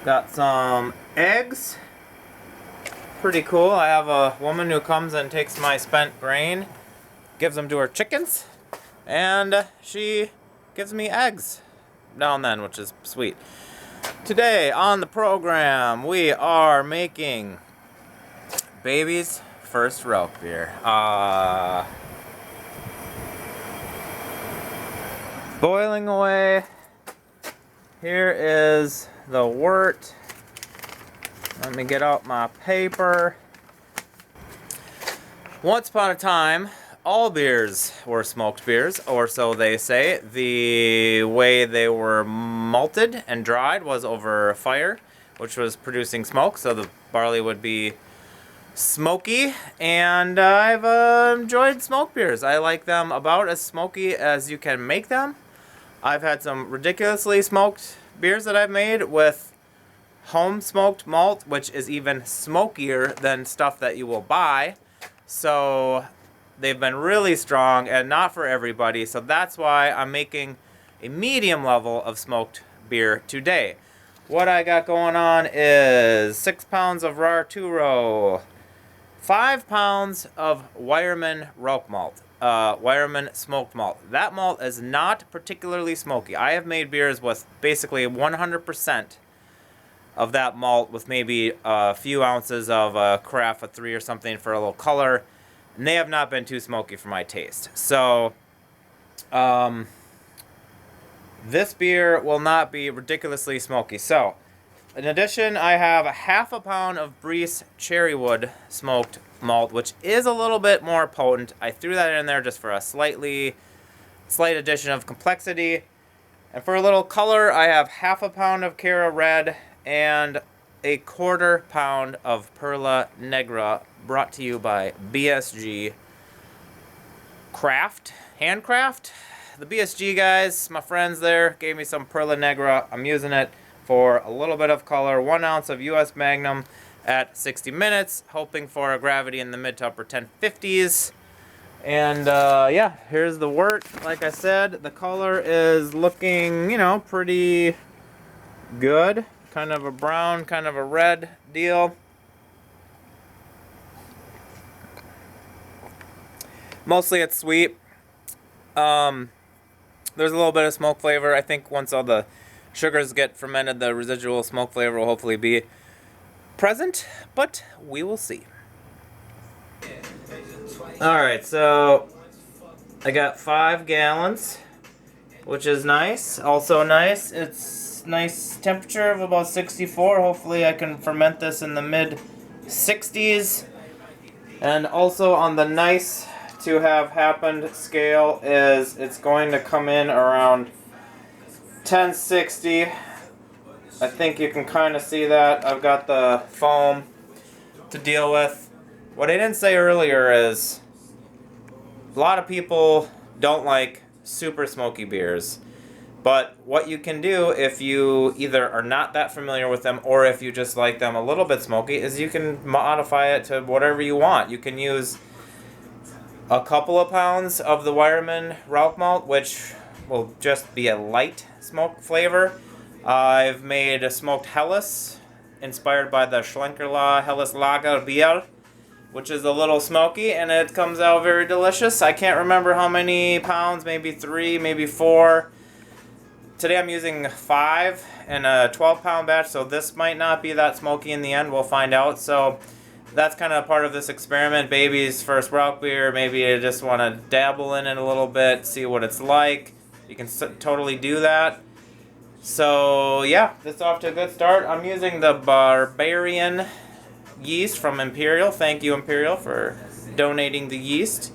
Got some eggs. Pretty cool. I have a woman who comes and takes my spent grain, gives them to her chickens, and she gives me eggs now and then, which is sweet. Today on the program, we are making baby's first Rauchbier. Boiling away. Here is the wort. Let me get out my paper. Once upon a time, all beers were smoked beers, or so they say. The way they were malted and dried was over fire, which was producing smoke, so the barley would be smoky, and I've enjoyed smoked beers. I like them about as smoky as you can make them. I've had some ridiculously smoked beers that I've made with home smoked malt, which is even smokier than stuff that you will buy. So they've been really strong and not for everybody. So that's why I'm making a medium level of smoked beer today. What I got going on is 6 pounds of Rauchbier, 5 pounds of Weyermann Rauchmalt. Weyermann smoked malt. That malt is not particularly smoky. I have made beers with basically 100% of that malt with maybe a few ounces of carafe 3 or something for a little color, and they have not been too smoky for my taste. So this beer will not be ridiculously smoky. So in addition, I have a half a pound of Briess Cherrywood smoked malt, which is a little bit more potent. I threw that in there just for a slight addition of complexity. And for a little color, I have half a pound of Cara Red and a quarter pound of Perla Negra, brought to you by BSG Handcraft. The BSG guys, my friends there, gave me some Perla Negra. I'm using it for a little bit of color. 1 ounce of US Magnum at 60 minutes, hoping for a gravity in the mid to upper 1050s. And yeah, here's the wort. Like I said, the color is looking, pretty good. Kind of a brown, kind of a red deal. Mostly it's sweet. There's a little bit of smoke flavor. I think once all the sugars get fermented, the residual smoke flavor will hopefully be present, but we will see. Alright, so I got 5 gallons, which is nice. Also nice, it's nice temperature of about 64. Hopefully I can ferment this in the mid 60s. And also on the nice to have happened scale is it's going to come in around 1060. I think you can kind of see that. I've got the foam to deal with. What I didn't say earlier is a lot of people don't like super smoky beers. But what you can do if you either are not that familiar with them or if you just like them a little bit smoky is you can modify it to whatever you want. You can use a couple of pounds of the Weyermann Rauchmalt, which will just be a light smoke flavor. I've made a smoked Helles, inspired by the Schlenkerla Helles Lager beer, which is a little smoky, and it comes out very delicious. I can't remember how many pounds, maybe 3, maybe 4. Today I'm using 5 in a 12-pound batch, so this might not be that smoky in the end. We'll find out. So that's kind of part of this experiment. Baby's first Rauchbier. Maybe you just want to dabble in it a little bit, see what it's like. You can totally do that. So yeah, this is off to a good start. I'm using the Barbarian yeast from Imperial. Thank you, Imperial, for donating the yeast.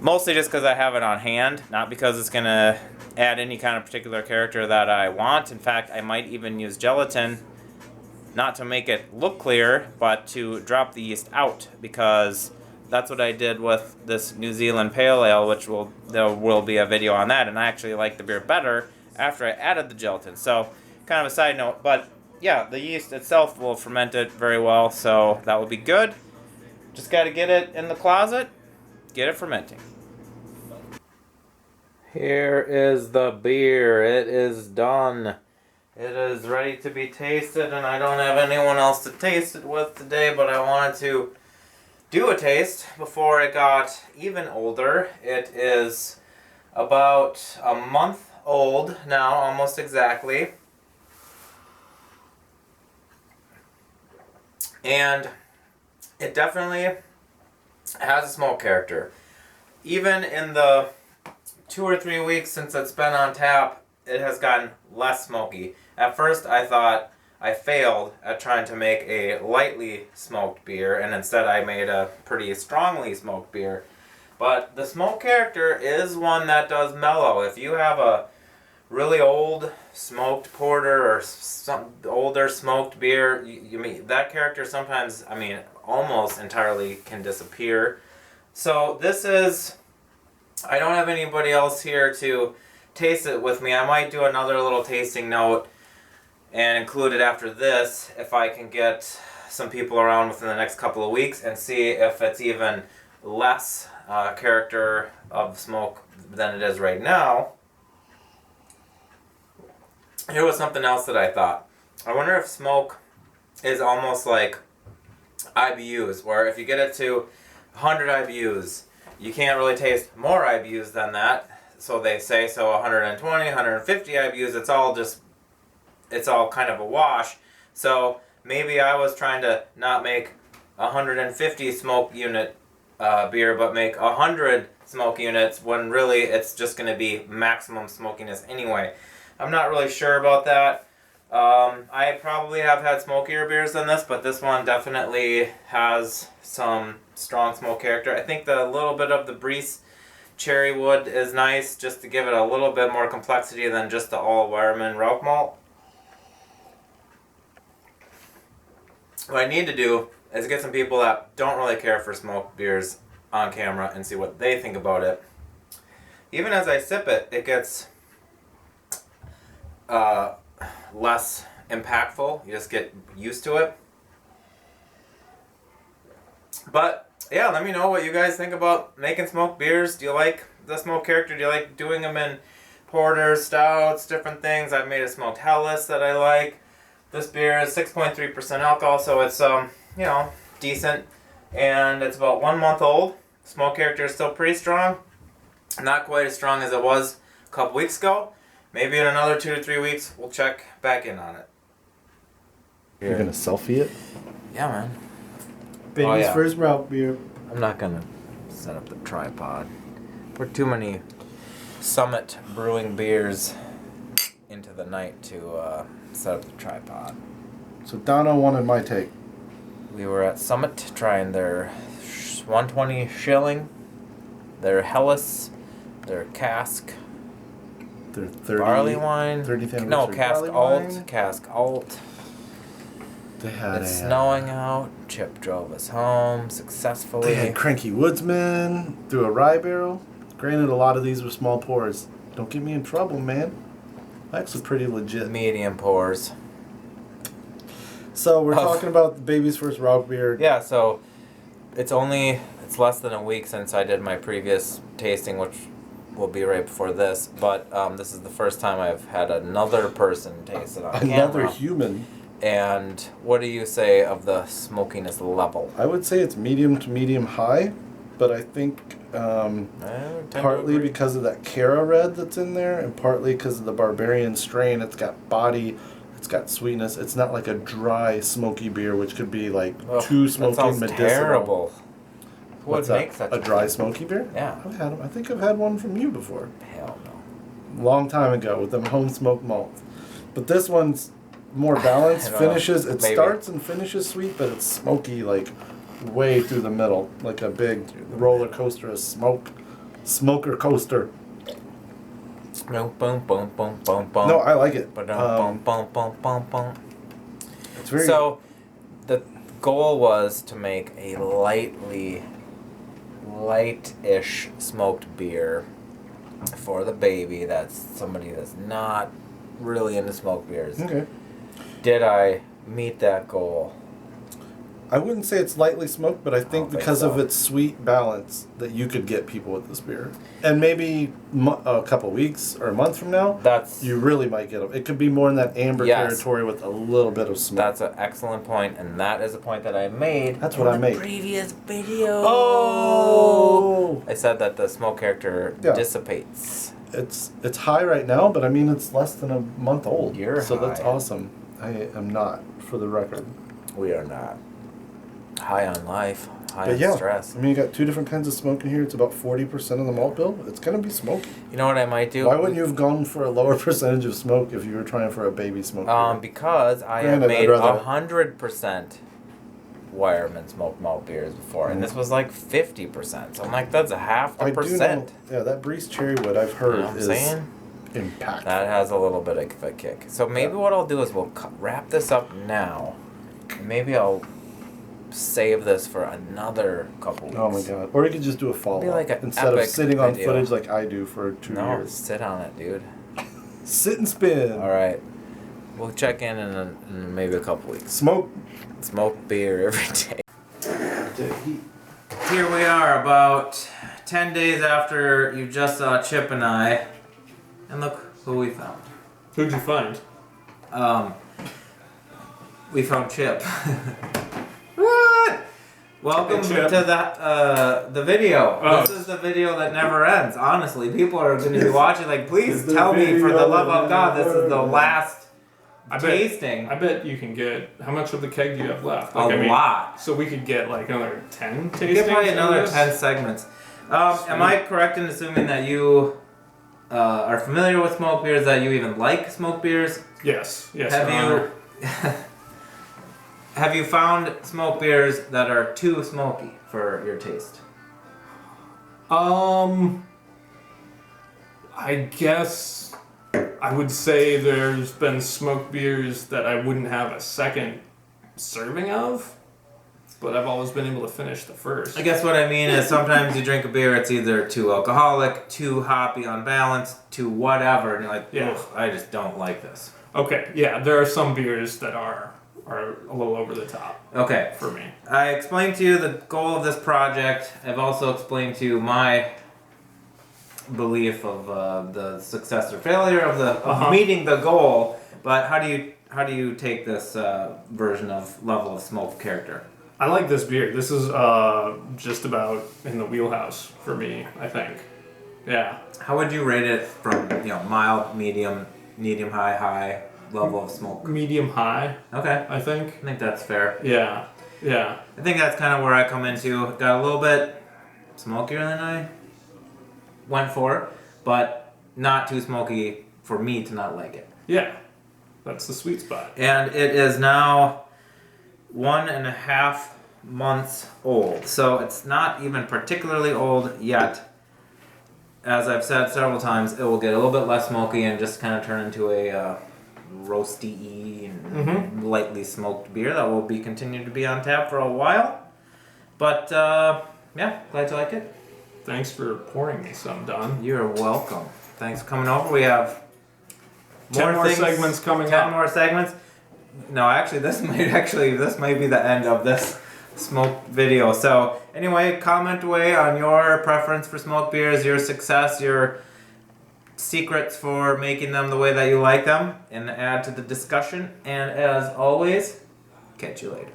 Mostly just because I have it on hand, not because it's going to add any kind of particular character that I want. In fact, I might even use gelatin, not to make it look clear, but to drop the yeast out, because that's what I did with this New Zealand Pale Ale, which there will be a video on that, and I actually like the beer better after I added the gelatin. So, kind of a side note, but yeah, the yeast itself will ferment it very well, so that will be good. Just got to get it in the closet, get it fermenting. Here is the beer. It is done. It is ready to be tasted, and I don't have anyone else to taste it with today, but I wanted to do a taste before it got even older. It is about a month old now, almost exactly. And it definitely has a smoke character. Even in the 2 or 3 weeks since it's been on tap, it has gotten less smoky. At first I thought I failed at trying to make a lightly smoked beer, and instead I made a pretty strongly smoked beer. But the smoke character is one that does mellow. If you have a really old smoked porter or some older smoked beer, you mean that character sometimes, almost entirely can disappear. So this is, I don't have anybody else here to taste it with me. I might do another little tasting note and include it after this if I can get some people around within the next couple of weeks and see if it's even less character of smoke than it is right now. Here was something else that I thought. I wonder if smoke is almost like IBUs, where if you get it to 100 IBUs, you can't really taste more IBUs than that. So they say, so 120, 150 IBUs, it's all kind of a wash. So maybe I was trying to not make 150 smoke unit beer, but make 100 smoke units, when really it's just going to be maximum smokiness anyway. I'm not really sure about that. I probably have had smokier beers than this, but this one definitely has some strong smoke character. I think the little bit of the Breeze cherry wood is nice, just to give it a little bit more complexity than just the all Weyermann Rauchmalt. What I need to do is get some people that don't really care for smoked beers on camera and see what they think about it. Even as I sip it, it gets less impactful. You just get used to it. But yeah, let me know what you guys think about making smoked beers. Do you like the smoke character? Do you like doing them in porters, stouts, different things? I've made a smoked Helles that I like. This beer is 6.3% alcohol, so it's decent, and it's about 1 month old. Smoke character is still pretty strong. Not quite as strong as it was a couple weeks ago. Maybe in another 2 to 3 weeks, we'll check back in on it. You're gonna selfie it? Yeah, man. Baby's first Rauchbier. I'm not gonna set up the tripod. Put too many Summit Brewing beers into the night to set up the tripod. So Donna wanted my take. We were at Summit trying their 120 shilling, their Helles, their cask, Their 30, barley wine. 30th No, anniversary cask barley alt. wine. Cask alt. They had It's snowing out. Chip drove us home successfully. They had Cranky Woodsman through a rye barrel. Granted, a lot of these were small pours. Don't get me in trouble, man. That's pretty legit. Medium pours. So we're talking about the baby's first Rauchbier. Yeah, so it's less than a week since I did my previous tasting, which will be right before this. But this is the first time I've had another person taste it on Another camera. human. And what do you say of the smokiness level? I would say it's medium to medium high, but I think partly because of that Cara red that's in there, and partly because of the Barbarian strain. It's got body, it's got sweetness. It's not like a dry smoky beer, which could be like too smoky and medicinal. Terrible. Who What's would that? make such A dry smoky beer? Yeah. I've had them. I think I've had one from you before. Hell no. Long time ago with them home smoked malts. But this one's more balanced. Finishes. It starts and finishes sweet, but it's smoky like way through the middle, like a big roller coaster of smoke. Smoker coaster. Boom, boom, boom, boom, boom, boom. No, I like it. Boom, boom, boom, boom, boom. It's very So, the goal was to make a light-ish smoked beer for the baby. That's somebody that's not really into smoked beers. okay. Did I meet that goal? I wouldn't say it's lightly smoked, but I think because of its sweet balance that you could get people with this beer. And maybe a couple weeks or a month from now, you really might get them. It could be more in that amber territory with a little bit of smoke. That's an excellent point, and that is a point that I made. That's what I made. Previous video. Oh! I said that the smoke character dissipates. It's high right now, but I mean it's less than a month old. You're so high. That's awesome. I am not, for the record. We are not. High on life, high But on stress. I mean, you got two different kinds of smoke in here. It's about 40% of the malt bill. It's going to be smoky. You know what I might do? Why wouldn't you have gone for a lower percentage of smoke if you were trying for a baby smoke beer? Because I have made 100% Weyermann smoked malt beers before, and this was like 50%. So I'm like, that's a half a percent. Yeah, that Breeze Cherry Wood I've heard is impactful. That has a little bit of a kick. So maybe what I'll do is we'll wrap this up now. And maybe I'll save this for another couple weeks. Oh my god. Or you could just do a follow-up like instead of sitting on footage like I do for 2 years. No, sit on it, dude. Sit and spin. All right. We'll check in maybe a couple weeks. Smoke beer every day. Here we are about 10 days after you just saw Chip and I. And look who we found. Who'd you find? We found Chip. What? Welcome to the video. Oh. This is the video that never ends. Honestly, people are going to be watching like, please tell me for the love of God, this is the last tasting. I bet you can get, how much of the keg do you have left? Like, a lot. So we could get like another 10 tastings? We get probably another 10 segments. Am I correct in assuming that you are familiar with smoke beers, that you even like smoke beers? Yes. Have you found smoke beers that are too smoky for your taste? I guess I would say there's been smoke beers that I wouldn't have a second serving of, but I've always been able to finish the first. I guess what I mean is sometimes you drink a beer, it's either too alcoholic, too hoppy, unbalanced, too whatever, and you're like, ugh, I just don't like this. Okay, yeah, there are some beers that are a little over the top. Okay. For me. I explained to you the goal of this project. I've also explained to you my belief of the success or failure of meeting the goal. But how do you take this version of level of smoke character? I like this beer. This is just about in the wheelhouse for me, I think. Yeah. How would you rate it from mild, medium, high? Level of smoke? Medium high. Okay. I think that's fair. Yeah. I think that's kind of where I come into. Got a little bit smokier than I went for, but not too smoky for me to not like it. Yeah. That's the sweet spot. And it is now 1.5 months old. So it's not even particularly old yet. As I've said several times, it will get a little bit less smoky and just kind of turn into a roasty and lightly smoked beer that will be continued to be on tap for a while. But yeah, glad you like it. Thanks for pouring me some, Don. You're welcome. Thanks for coming over. We have 10 more segments coming up. 10 more segments. No, actually, this might be the end of this smoke video. So anyway, comment away on your preference for smoked beers, your success, your secrets for making them the way that you like them, and add to the discussion. And as always, catch you later.